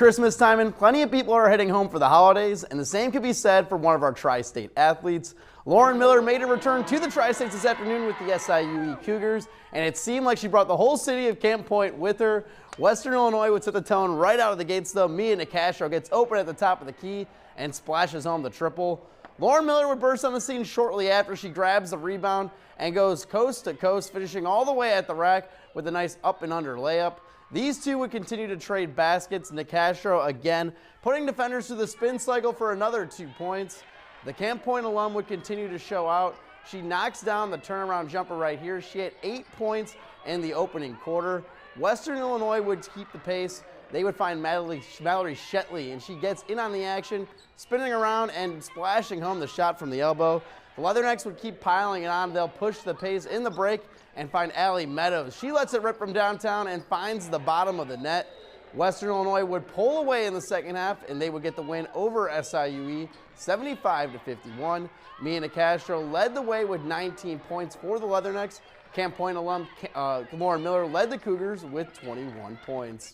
Christmas time and plenty of people are heading home for the holidays, and the same could be said for one of our tri-state athletes. Lauren Miller made a return to the Tri-States this afternoon with the SIUE Cougars, and it seemed like she brought the whole city of Camp Point with her. Western Illinois would set the tone right out of the gates though. Mia Nicastro gets open at the top of the key and splashes home the triple. Lauren Miller would burst on the scene shortly after she grabs the rebound and goes coast to coast, finishing all the way at the rack with a nice up and under layup. These two would continue to trade baskets. Nicastro again putting defenders through the spin cycle for another 2 points. The Camp Point alum would continue to show out. She knocks down the turnaround jumper right here. She had 8 points in the opening quarter. Western Illinois would keep the pace. They would find Mallory Shetley, and she gets in on the action, spinning around and splashing home the shot from the elbow. The Leathernecks would keep piling it on. They'll push the pace in the break and find Allie Meadows. She lets it rip from downtown and finds the bottom of the net. Western Illinois would pull away in the second half, and they would get the win over SIUE, 75-51. Mia Nicastro led the way with 19 points for the Leathernecks. Camp Point alum Lauren Miller led the Cougars with 21 points.